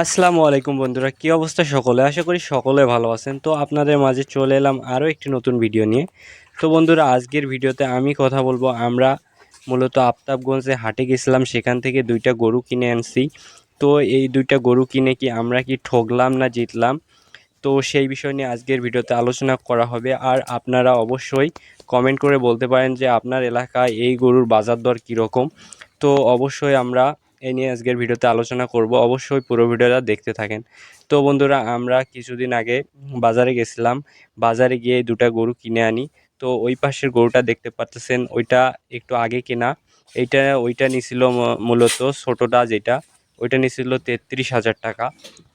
আসসালামু আলাইকুম বন্ধুরা, কি অবস্থা সকলে? আশা করি সকলে ভালো আছেন। তো আপনাদের মাঝে চলে এলাম আরও একটি নতুন ভিডিও নিয়ে। তো বন্ধুরা, আজকের ভিডিওতে আমি কথা বলবো, আমরা মূলত আফতাবগঞ্জে হাটে গেছিলাম, সেখান থেকে দুইটা গরু কিনে আনছি। তো এই দুইটা গরু কিনে কি আমরা কি ঠকলাম না জিতলাম, তো সেই বিষয় নিয়ে আজকের ভিডিওতে আলোচনা করা হবে। আর আপনারা অবশ্যই কমেন্ট করে বলতে পারেন যে আপনার এলাকায় এই গরুর বাজার দর কীরকম। তো অবশ্যই আমরা এই নিয়ে আজকের ভিডিওতে আলোচনা করব, অবশ্যই পুরো ভিডিওটা দেখতে থাকেন। তো বন্ধুরা, আমরা কিছুদিন আগে বাজারে গেছিলাম, বাজারে গিয়ে দুটা গরু কিনে আনি। তো ওই পাশের গরুটা দেখতে পাচ্ছেন, ওইটা একটু আগে কেনা। ওইটা নিছিল মূলত ছোটোটা যেটা, ওইটা নিছিল 33,000 টাকা।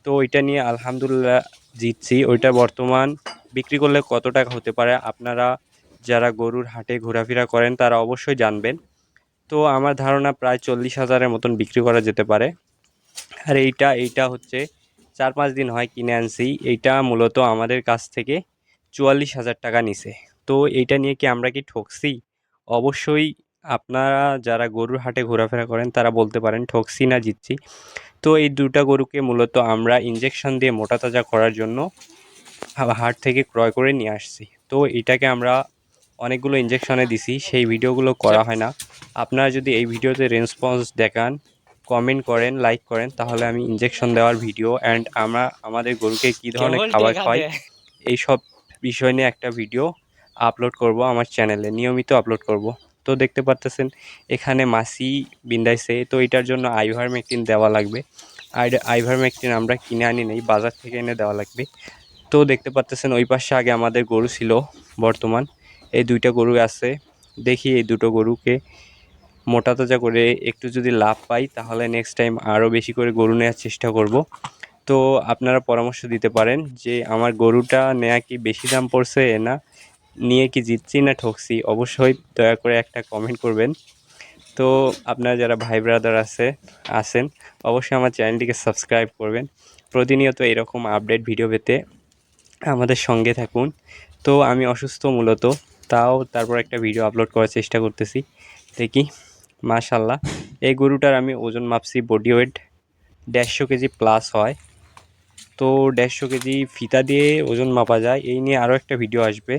তো ওইটা নিয়ে আলহামদুলিল্লাহ জিতছি। ওইটা বর্তমান বিক্রি করলে কত টাকা হতে পারে, আপনারা যারা গরুর হাটে ঘোরাফেরা করেন তারা অবশ্যই জানবেন। তো আমার ধারণা প্রায় 40,000-এর মতন বিক্রি করা যেতে পারে। আর এইটা হচ্ছে 4-5 দিন হয় কিনে আনছি। এইটা মূলত আমাদের কাছ থেকে 44,000 টাকা নিছে। তো এইটা নিয়ে কি আমরা কি ঠকছি? অবশ্যই আপনারা যারা গরুর হাটে ঘোরাফেরা করেন তারা বলতে পারেন ঠকছি না জিতছি। তো এই দুটা গরুকে মূলত আমরা ইঞ্জেকশন দিয়ে মোটা তাজা করার জন্য হাট থেকে ক্রয় করে নিয়ে আসছি। তো এটাকে আমরা অনেকগুলো ইঞ্জেকশনে দিছি, সেই ভিডিওগুলো করা হয় না। আপনারা যদি এই ভিডিওতে রেসপন্স দেখান, কমেন্ট করেন, লাইক করেন, তাহলে আমি ইঞ্জেকশন দেওয়ার ভিডিও অ্যান্ড আমরা আমাদের গরুকে কী ধরনের খাবার খাওয়াই এইসব বিষয় নিয়ে একটা ভিডিও আপলোড করব, আমার চ্যানেলে নিয়মিত আপলোড করব। তো দেখতে পারতেছেন এখানে মাছি বিন্দাইছে, তো এটার জন্য আইভারমেকটিন দেওয়া লাগবে। আর আইভারমেকটিন আমরা কিনে আনি নেই, বাজার থেকে এনে দেওয়া লাগবে। তো দেখতে পাচ্তেছেন ওই পাশে আগে আমাদের গরু ছিল, বর্তমান এই দুইটা গরু আছে। দেখি এই দুটো গরুকে মোটা তাজা করে একটু যদি লাভ পাই তাহলে নেক্সট টাইম আরও বেশি করে গরু নেওয়ার চেষ্টা করব। তো আপনারা পরামর্শ দিতে পারেন যে আমার গরুটা নেওয়া কি বেশি দাম পড়ছে, না নিয়ে কি জিতছি না ঠকছি, অবশ্যই দয়া করে একটা কমেন্ট করবেন। তো আপনারা যারা ভাই ব্রাদার আছেন অবশ্যই আমার চ্যানেলটিকে সাবস্ক্রাইব করবেন। প্রতিনিয়ত এরকম আপডেট ভিডিও পেতে আমাদের সঙ্গে থাকুন। তো আমি অসুস্থ মূলত, তারপর একটা ভিডিও আপলোড করার চেষ্টা করতেছি। দেখি, মাশাল্লাহ এই গরুটার আমি ওজন মাপছি, বডি ওয়েট 150 কেজি প্লাস হয়। তো 150 কেজি ফিতা দিয়ে ওজন মাপা যায়, এই নিয়ে আরও একটা ভিডিও আসবে।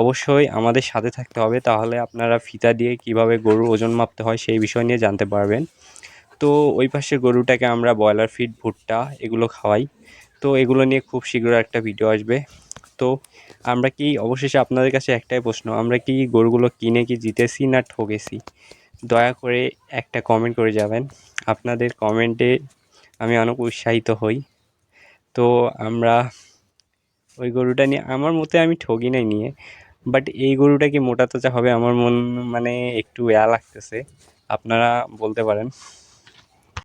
অবশ্যই আমাদের সাথে থাকতে হবে, তাহলে আপনারা ফিতা দিয়ে কিভাবে গরুর ওজন মাপতে হয় সেই বিষয় নিয়ে জানতে পারবেন। তো ওই পাশের গরুটাকে আমরা ব্রয়লার ফিড, ভুট্টা এগুলো খাওয়াই। তো এগুলো নিয়ে খুব শীঘ্র একটা ভিডিও আসবে। তো আমরা কি অবশেষে আপনাদের কাছে একটাই প্রশ্ন, আমরা কি গরুগুলো কিনে কি জিতেছি না ঠকেছি? দয়া করে একটা কমেন্ট করে যাবেন। আপনাদের কমেন্টে আমি অনেক উৎসাহিত হই। তো আমরা ওই গরুটা নিয়ে আমার মতে আমি ঠকি নাই নিয়ে, বাট এই গরুটা কি মোটা তাজা হবে আমার মানে একটু লাগতেছে। আপনারা বলতে পারেন।